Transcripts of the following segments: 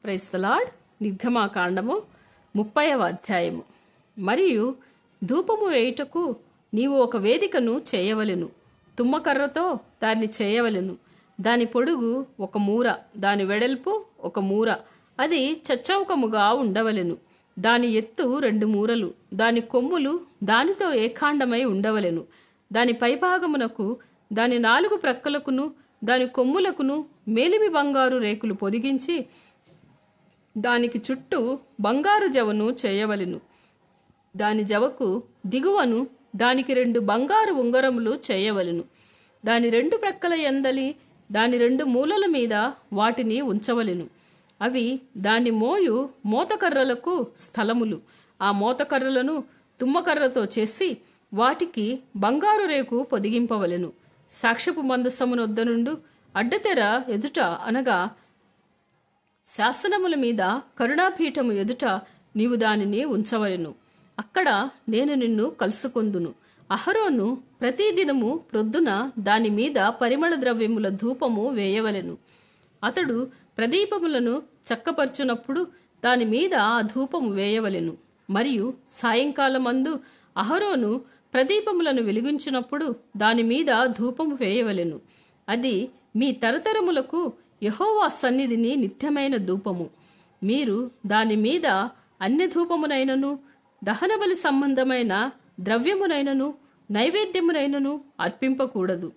Praise the lord. నిర్గమాకాండము 30వ అధ్యాయము. మరియు ధూపము వేయుటకు నీవు ఒక వేదికను చేయవలెను. తుమ్మకర్రతో దాన్ని చేయవలెను. దాని పొడుగు 1 మూర, దాని వెడల్పు 1 మూర, అది చచ్చౌకముగా ఉండవలెను. దాని ఎత్తు 2 మూరలు, దాని కొమ్ములు దానితో ఏకాండమై ఉండవలెను. దాని పైభాగమునకు దాని 4 ప్రక్కలకును దాని కొమ్ములకును మేలిమి బంగారు రేకులు పొదిగించి దానికి చుట్టూ బంగారు జవను చేయవలెను. దాని జవకు దిగువను దానికి 2 బంగారు ఉంగరములు చేయవలెను. దాని 2 ప్రక్కల ఎందలి దాని 2 మూలల మీద వాటిని ఉంచవలెను. అవి దాని మోయు మోతకర్రలకు స్థలములు. ఆ మోతకర్రలను తుమ్మకర్రతో చేసి వాటికి బంగారు రేకు పొదిగింపవలెను. సాక్ష్యపు మందసమునొద్ద నుండు అడ్డతెర ఎదుట అనగా శాసనముల మీద కరుణాపీఠము ఎదుట నీవు దానిని ఉంచవలెను. అక్కడ నేను నిన్ను కలుసుకొందును. అహరోను ప్రతిదినము ప్రొద్దున దాని మీద పరిమళ ద్రవ్యముల ధూపము వేయవలెను. అతడు ప్రదీపములను చక్కపరచునప్పుడు దాని మీద ఆ ధూపము వేయవలెను. మరియు సాయంకాలమందు అహరోను ప్రదీపములను వెలిగించినప్పుడు దాని మీద ధూపము వేయవలెను. అది మీ తరతరములకు యెహోవా సన్నిధిని నిత్యమైన ధూపము. మీరు దాని మీద అన్య ధూపమునైనను దహనబలి సంబంధమైన ద్రవ్యమునైనను నైవేద్యమునైనను అర్పింపకూడదు.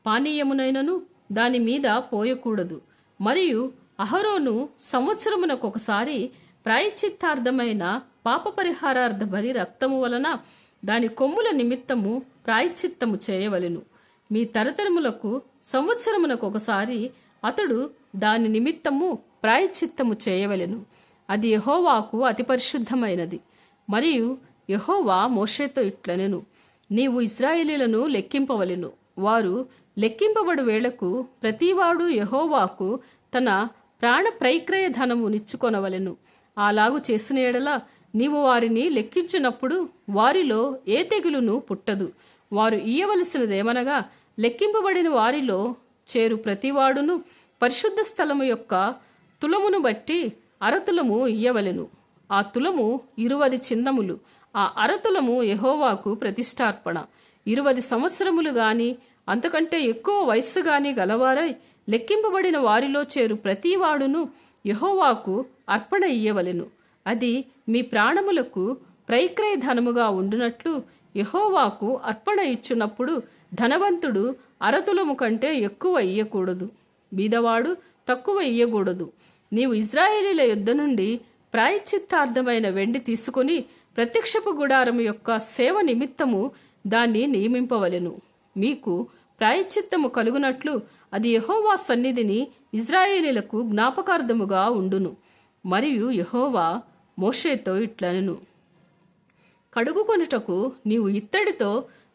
పానీయమునైనను దాని మీద పోయకూడదు. మరియు అహరోను సంవత్సరమునకొకసారి ప్రాయశ్చిత్తార్థమైన పాపపరిహారార్థ బలి రక్తము వలన దాని కొమ్ముల నిమిత్తము ప్రాయశ్చిత్తము చేయవలెను. మీ తరతరములకు సంవత్సరమునకొకసారి అతడు దాని నిమిత్తము ప్రాయశ్చిత్తము చేయవలెను. అది యెహోవాకు అతి పరిశుద్ధమైనది. మరియు యెహోవా మోషేతో ఇట్లనెను, నీవు ఇశ్రాయేలీలను లెక్కింపవలెను. వారు లెక్కింపబడు వేళకు ప్రతివాడు యెహోవాకు తన ప్రాణ ప్రైక్రయ ధనము నిచ్చుకొనవలెను. అలాగు చేసిన ఎడల నీవు వారిని లెక్కించినప్పుడు వారిలో ఏ తెగులును పుట్టదు. వారు ఇయ్యవలసినదేమనగా లెక్కింపబడిన వారిలో చేరు ప్రతివాడును పరిశుద్ధ స్థలము యొక్క తులమును బట్టి అరతులము ఇయ్యవలెను. ఆ తులము 20 చిన్నములు. ఆ అరతులము యెహోవాకు ప్రతిష్టార్పణ. 20 సంవత్సరములు గాని అంతకంటే ఎక్కువ వయస్సు గాని గలవారై లెక్కింపబడిన వారిలో చేరు ప్రతివాడును యెహోవాకు అర్పణ ఇయ్యవలెను. అది మీ ప్రాణములకు ప్రైక్రయ ధనముగా ఉండునట్లు యెహోవాకు అర్పణ ఇచ్చున్నప్పుడు ధనవంతుడు అరతులము కంటే ఎక్కువ ఇయ్యకూడదు, బీదవాడు తక్కువ ఇయ్యకూడదు. నీవు ఇశ్రాయేలీల యుద్ధ నుండి ప్రాయశ్చిత్తార్థమైన వెండి తీసుకొని ప్రత్యక్షపు గుడారము యొక్క సేవ నిమిత్తము దాన్ని నియమింపవలెను. మీకు ప్రాయశ్చిత్తము కలుగునట్లు అది యెహోవా సన్నిధిని ఇశ్రాయేలీలకు జ్ఞాపకార్థముగా ఉండును. మరియు యెహోవా మోషేతో ఇట్లనెను, కడుగుకొనుటకు నీవు ఇత్తడితో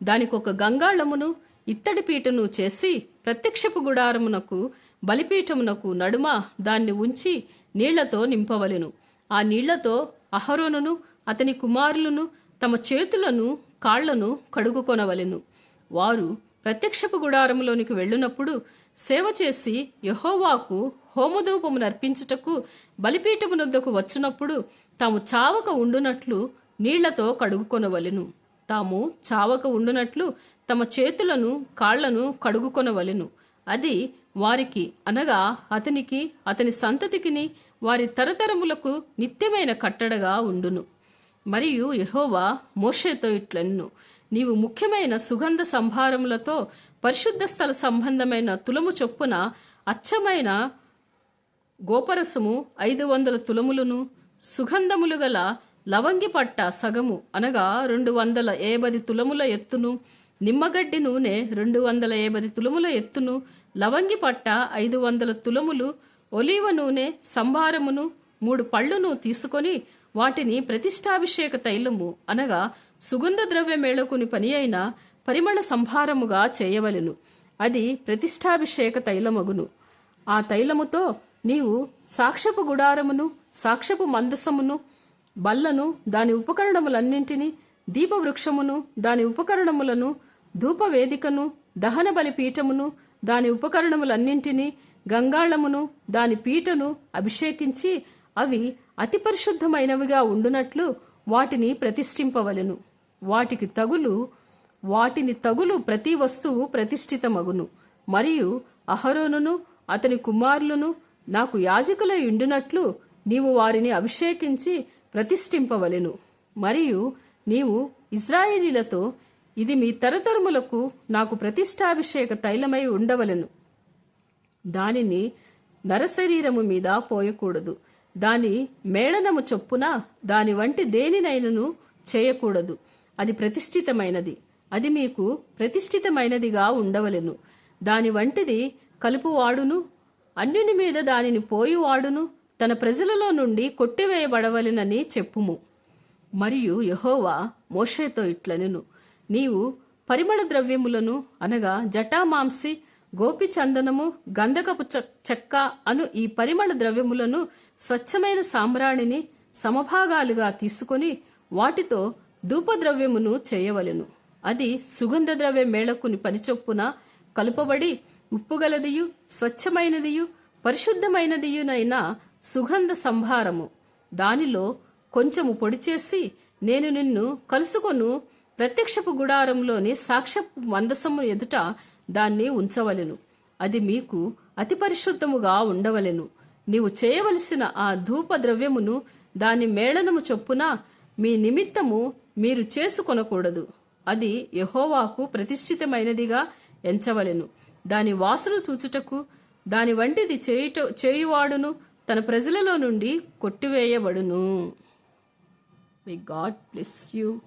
దానికొక గంగాళమును ఇత్తడి పీటను చేసి ప్రత్యక్షపు గుడారమునకు బలిపీఠమునకు నడుమ దాన్ని ఉంచి నీళ్లతో నింపవలెను. ఆ నీళ్లతో అహరోనును అతని కుమారులను తమ చేతులను కాళ్లను కడుగుకొనవలెను. వారు ప్రత్యక్షపు గుడారములోనికి వెళ్ళినప్పుడు సేవ చేసి యెహోవాకు హోమధూపము నర్పించుటకు బలిపీఠమునొద్దకు వచ్చినప్పుడు తాము చావక ఉండునట్లు నీళ్లతో కడుగుకొనవలెను. తాము చావక ఉండునట్లు తమ చేతులను కాళ్లను కడుగుకొనవలెను. అది వారికి అనగా అతనికి అతని సంతతికిని వారి తరతరములకు నిత్యమైన కట్టడగా ఉండును. మరియు యెహోవా మోషేతో ఇట్లనెను, నీవు ముఖ్యమైన సుగంధ సంభారములతో పరిశుద్ధ స్థల సంబంధమైన తులము చొప్పున అచ్చమైన గోపరసము 500 తులములను, సుగంధములు గల లవంగి పట్ట సగము అనగా 250 తులముల ఎత్తును, నిమ్మగడ్డి నూనె 250 తులముల ఎత్తును, లవంగి పట్ట 500 తులములు, ఒలీవ నూనె సంభారమును 3 పళ్ళును తీసుకొని వాటిని ప్రతిష్టాభిషేక తైలము అనగా సుగంధ ద్రవ్య మేళకుని పని అయిన పరిమళ సంభారముగా చేయవలెను. అది ప్రతిష్టాభిషేక తైలమగును. ఆ తైలముతో నీవు సాక్ష్యపు గుడారమును, సాక్ష్యపు మందసమును, బల్లను, దాని ఉపకరణములన్నింటినీ, దీపవృక్షమును, దాని ఉపకరణములను, ధూపవేదికను, దహన బలి పీఠమును, దాని ఉపకరణములన్నింటినీ, గంగాళమును, దాని పీటను అభిషేకించి అవి అతి పరిశుద్ధమైనవిగా ఉండునట్లు వాటిని ప్రతిష్ఠింపవలెను. వాటిని తగులు ప్రతి వస్తువు ప్రతిష్ఠితమగును. మరియు అహరోనును అతని కుమారులను నాకు యాజకులై ఉండునట్లు నీవు వారిని అభిషేకించి ప్రతిష్ఠింపవలెను. మరియు నీవు ఇశ్రాయేలీలతో, ఇది మీ తరతరములకు నాకు ప్రతిష్టాభిషేక తైలమై ఉండవలెను. దానిని నరశరీరము మీద పోయకూడదు. దాని మేళనము చొప్పున దాని వంటి దేనినైనను చేయకూడదు. అది ప్రతిష్ఠితమైనది. అది మీకు ప్రతిష్ఠితమైనదిగా ఉండవలెను. దాని వంటిది కలుపువాడును అన్యుని మీద దానిని పోయువాడును తన ప్రజలలో నుండి కొట్టివేయబడవలెనని చెప్పుము. మరియు యెహోవా మోషేతో ఇట్లనెను, నీవు పరిమళ ద్రవ్యములను అనగా జటామాంసి, గోపిచందనము, గంధకపు చెక్క అను ఈ పరిమళ ద్రవ్యములను స్వచ్ఛమైన సాంబ్రాణిని సమభాగాలుగా తీసుకొని వాటితో ధూపద్రవ్యమును చేయవలెను. అది సుగంధ ద్రవ్య మేళకుని పనిచొప్పున కలుపబడి ఉప్పుగలదియు స్వచ్ఛమైనదియు పరిశుద్ధమైనదియునైన సుగంధ సంభారము. దానిలో కొంచెము పొడి చేసి నేను నిన్ను కలుసుకొను ప్రత్యక్షపు గుడారంలోని సాక్ష్యపు మందసము ఎదుట దాన్ని ఉంచవలెను. అది మీకు అతి పరిశుద్ధముగా ఉండవలెను. నీవు చేయవలసిన ఆ ధూప ద్రవ్యమును దాని మేళనము చొప్పున మీ నిమిత్తము మీరు చేసుకొనకూడదు. అది యెహోవాకు ప్రతిష్ఠితమైనదిగా ఎంచవలెను. దాని వాసన చూచుటకు దాని వంటిది చేయువాడును తన ప్రజలలో నుండి కొట్టివేయబడును. May God bless you.